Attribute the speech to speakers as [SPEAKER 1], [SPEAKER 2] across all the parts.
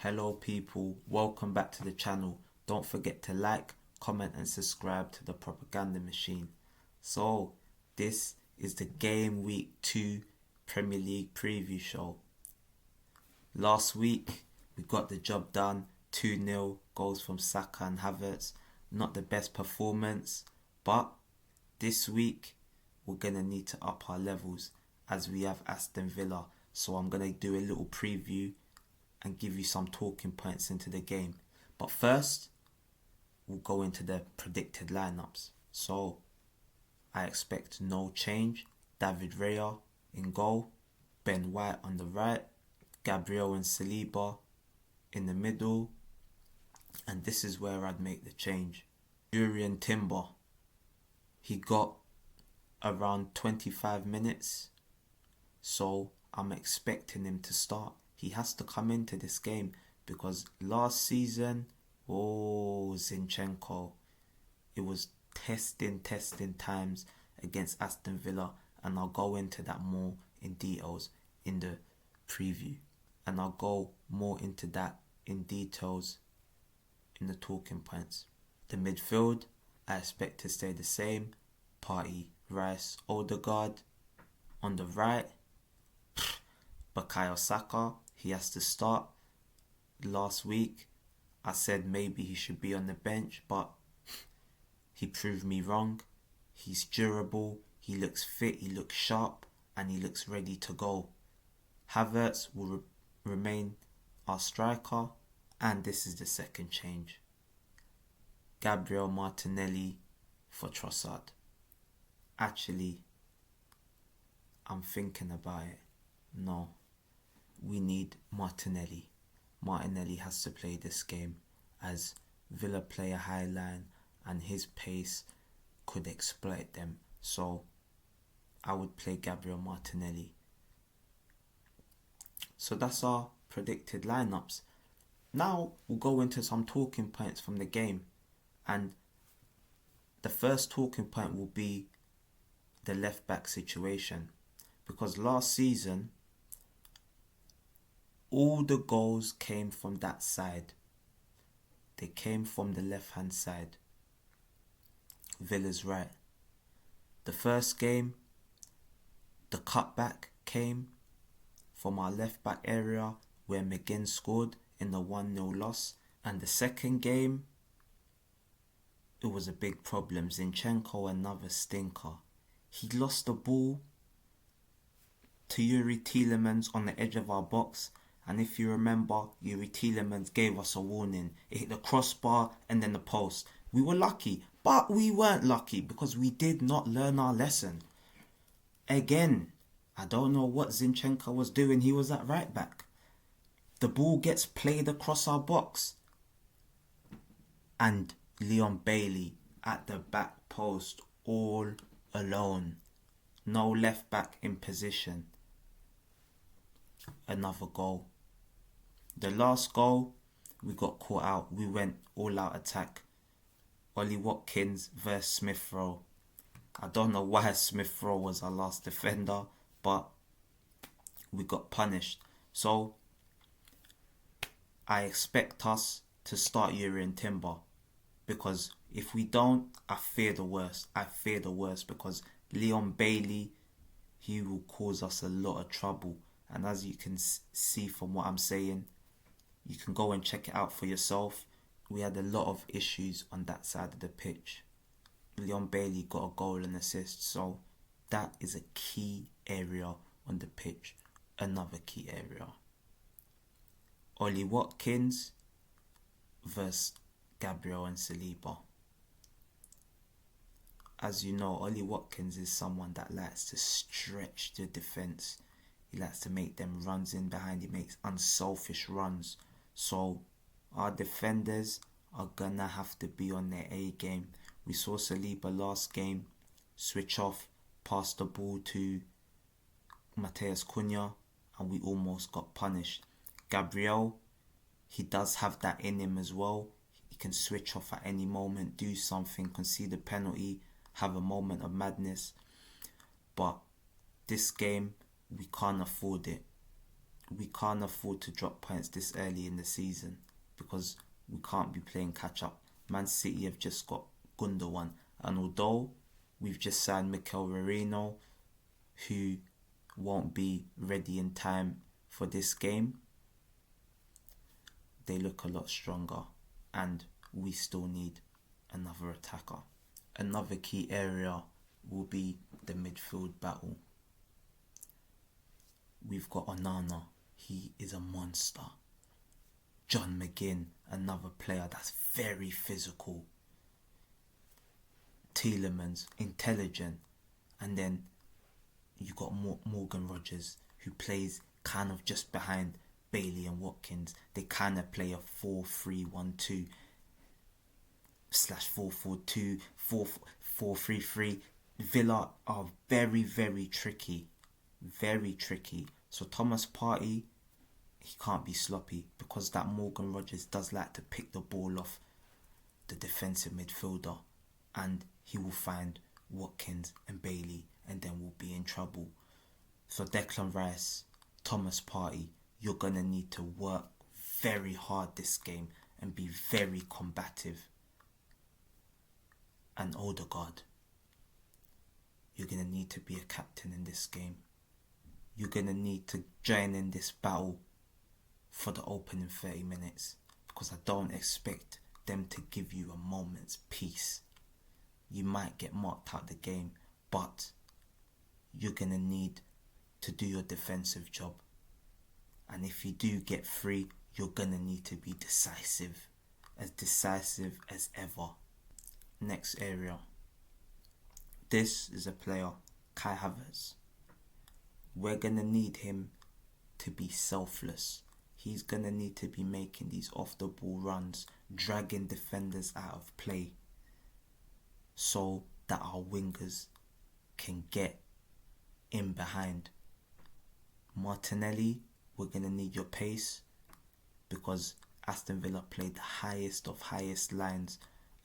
[SPEAKER 1] Hello people, welcome back to the channel. Don't forget to like, comment and subscribe to the propaganda machine. So, this is the Game Week 2 Premier League preview show. Last week, we got the job done, 2-0, goals from Saka and Havertz. Not the best performance, but this week, we're going to need to up our levels as we have Aston Villa. So I'm going to do a little preview and give you some talking points into the game. But first, we'll go into the predicted lineups. So, I expect no change. David Raya in goal, Ben White on the right, Gabriel and Saliba in the middle, and this is where I'd make the change. Jurriën Timber, he got around 25 minutes, so I'm expecting him to start. He has to come into this game because last season, Zinchenko, it was testing times against Aston Villa, and I'll go into that more in details in the preview, and I'll go more into that in details in the talking points. The midfield, I expect to stay the same. Partey, Rice, Odegaard. On the right, Bukayo Saka, he has to start. Last week, I said maybe he should be on the bench, but he proved me wrong. He's durable, he looks fit, he looks sharp, and he looks ready to go. Havertz will remain our striker, and this is the second change. Gabriel Martinelli for Trossard. Actually, I'm thinking about it. No, we need Martinelli. Martinelli has to play this game as Villa play a high line and his pace could exploit them. So I would play Gabriel Martinelli. So that's our predicted lineups. Now we'll go into some talking points from the game. And the first talking point will be the left back situation. Because last season, all the goals came from that side. They came from the left-hand side. Villa's right. The first game, the cutback came from our left-back area where McGinn scored in the 1-0 loss. And the second game, it was a big problem. Zinchenko, another stinker. He lost the ball to Yuri Tielemans on the edge of our box. And if you remember, Yuri Tielemans gave us a warning. It hit the crossbar and then the post. We were lucky, but we weren't lucky because we did not learn our lesson. Again, I don't know what Zinchenko was doing. He was at right back. The ball gets played across our box. And Leon Bailey at the back post all alone. No left back in position. Another goal. The last goal, we got caught out. We went all out attack. Ollie Watkins versus Smith Rowe. I don't know why Smith Rowe was our last defender, but we got punished. So I expect us to start Jurriën Timber, because if we don't, I fear the worst. I fear the worst because Leon Bailey, he will cause us a lot of trouble. And as you can see from what I'm saying, you can go and check it out for yourself. We had a lot of issues on that side of the pitch. Leon Bailey got a goal and assist, so that is a key area on the pitch. Another key area. Ollie Watkins versus Gabriel and Saliba. As you know, Ollie Watkins is someone that likes to stretch the defence. He likes to make them runs in behind. He makes unselfish runs. So our defenders are gonna have to be on their A game. We saw Saliba last game switch off, pass the ball to Matheus Cunha, and we almost got punished. Gabriel, he does have that in him as well. He can switch off at any moment, do something, concede a penalty, have a moment of madness. But this game, we can't afford it. we can't afford to drop points this early in the season because we can't be playing catch up. Man City have just got Gundogan, and although we've just signed Mikel Merino, who won't be ready in time for this game, they look a lot stronger, and we still need another attacker. Another key area will be the midfield battle. We've got Onana, he is a monster. John McGinn, another player that's very physical. Tielemans, intelligent. And then you got Morgan Rogers, who plays kind of just behind Bailey and Watkins. They kind of play a 4-3-1-2 / 4-4-2, 4-4-3-3. Villa are very, very tricky. Very tricky. So Thomas Partey, he can't be sloppy because that Morgan Rogers does like to pick the ball off the defensive midfielder, and he will find Watkins and Bailey, and then we'll be in trouble. So Declan Rice, Thomas Partey, you're going to need to work very hard this game and be very combative. And Odegaard, you're going to need to be a captain in this game. You're going to need to join in this battle for the opening 30 minutes because I don't expect them to give you a moment's peace. You might get marked out the game, but you're going to need to do your defensive job. And if you do get free, you're going to need to be decisive as ever. Next area. This is a player, Kai Havertz. We're going to need him to be selfless. He's going to need to be making these off-the-ball runs, dragging defenders out of play so that our wingers can get in behind. Martinelli, we're going to need your pace because Aston Villa played the highest of highest lines,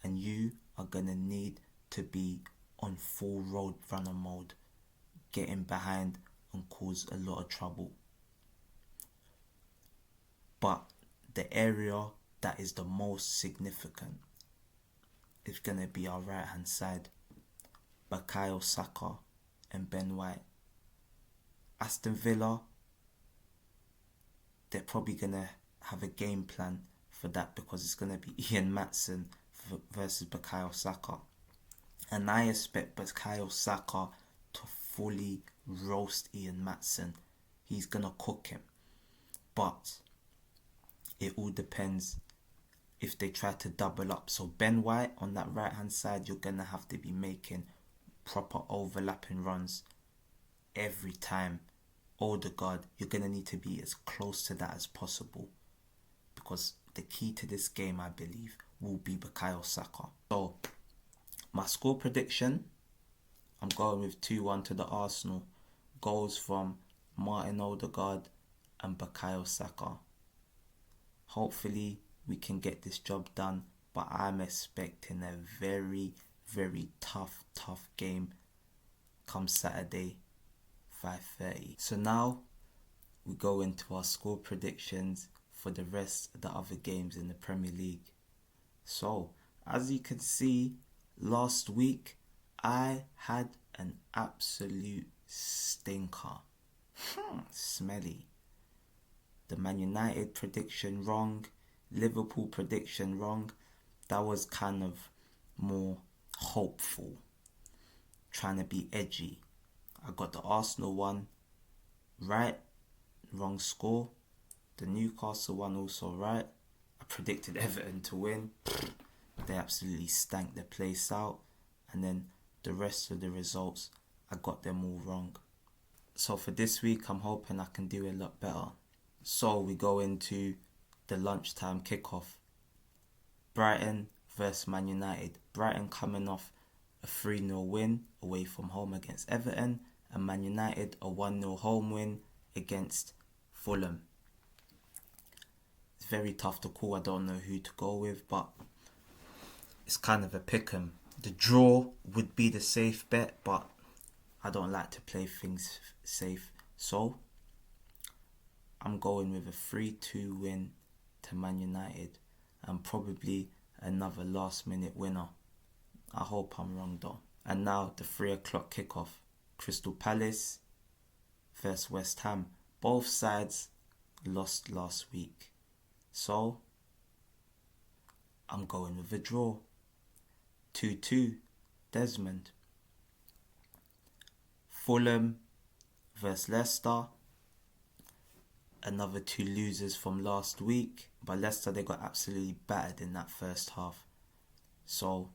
[SPEAKER 1] and you are going to need to be on full road runner mode, getting behind and cause a lot of trouble. But the area that is the most significant is going to be our right hand side. Bukayo Saka and Ben White. Aston Villa, they're probably going to have a game plan for that because it's going to be Ian Maatsen versus Bukayo Saka. And I expect Bukayo Saka to fully roast Ian Maatsen. He's going to cook him. But it all depends if they try to double up. So Ben White on that right hand side, you're going to have to be making proper overlapping runs every time. Odegaard, you're going to need to be as close to that as possible because the key to this game, I believe, will be Bukayo Saka. So my score prediction, I'm going with 2-1 to the Arsenal. Goals from Martin Odegaard and Bukayo Saka. Hopefully we can get this job done, but I'm expecting a very, very tough game come Saturday, 5:30. So now we go into our score predictions for the rest of the other games in the Premier League. So as you can see, last week I had an absolute stinker. Smelly. The Man United prediction wrong. Liverpool prediction wrong. That was kind of more hopeful. Trying to be edgy. I got the Arsenal one right. Wrong score. The Newcastle one also right. I predicted Everton to win. They absolutely stank the place out. And then the rest of the results, I got them all wrong. So for this week, I'm hoping I can do a lot better. So we go into the lunchtime kickoff. Brighton versus Man United. Brighton coming off a 3-0 win away from home against Everton, and Man United a 1-0 home win against Fulham. It's very tough to call. I don't know who to go with, but it's kind of a pick 'em. The draw would be the safe bet, but I don't like to play things safe. So I'm going with a 3-2 win to Man United and probably another last minute winner. I hope I'm wrong though. And now the 3 o'clock kickoff. Crystal Palace versus West Ham. Both sides lost last week. So I'm going with a draw. 2-2. Desmond. Fulham versus Leicester. Another 2 losers from last week. But Leicester, they got absolutely battered in that first half. So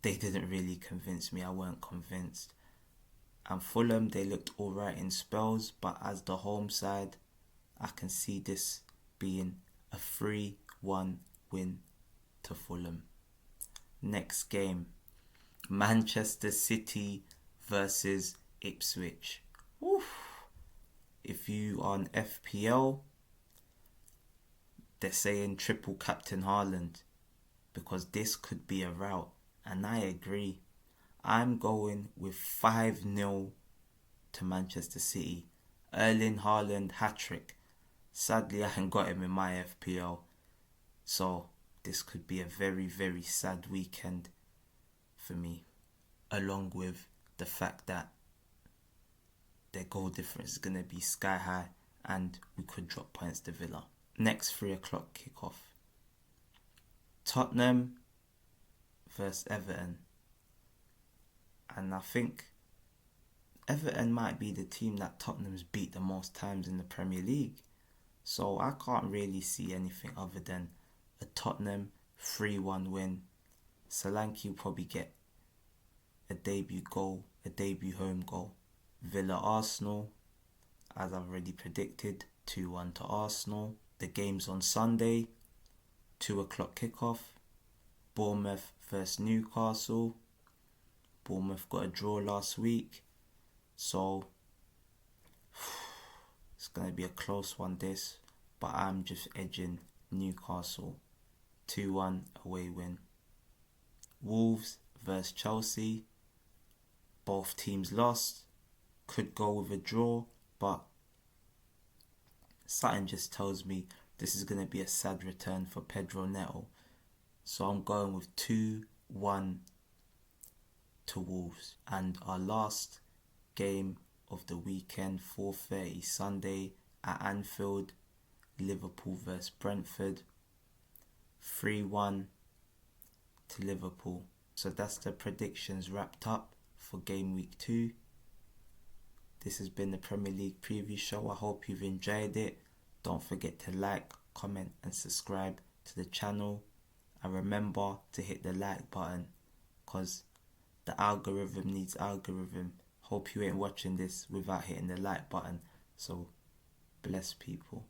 [SPEAKER 1] they didn't really convince me. I weren't convinced. And Fulham, they looked alright in spells. But as the home side, I can see this being a 3-1 win to Fulham. Next game. Manchester City versus Ipswich. Oof. If you are on FPL, they're saying triple captain Haaland because this could be a rout. And I agree. I'm going with 5-0 to Manchester City. Erling Haaland hat-trick. Sadly, I haven't got him in my FPL. So this could be a very, very sad weekend for me. Along with the fact that their goal difference is going to be sky high and we could drop points to Villa. Next 3 o'clock kickoff. Tottenham versus Everton. And I think Everton might be the team that Tottenham's beat the most times in the Premier League. So I can't really see anything other than a Tottenham 3-1 win. Solanke will probably get a debut goal, a debut home goal. Villa Arsenal, as I've already predicted, 2-1 to Arsenal. The game's on Sunday, 2 o'clock kickoff. Bournemouth versus Newcastle. Bournemouth got a draw last week. So it's going to be a close one this. But I'm just edging Newcastle. 2-1 away win. Wolves versus Chelsea. Both teams lost. Could go with a draw, but something just tells me this is going to be a sad return for Pedro Neto. So I'm going with 2-1 to Wolves. And our last game of the weekend, 4:30 Sunday at Anfield, Liverpool versus Brentford. 3-1 to Liverpool. So that's the predictions wrapped up for game week 2. This has been the Premier League preview show. I hope you've enjoyed it. Don't forget to like, comment and subscribe to the channel. And remember to hit the like button because the algorithm needs algorithm. Hope you ain't watching this without hitting the like button. So bless people.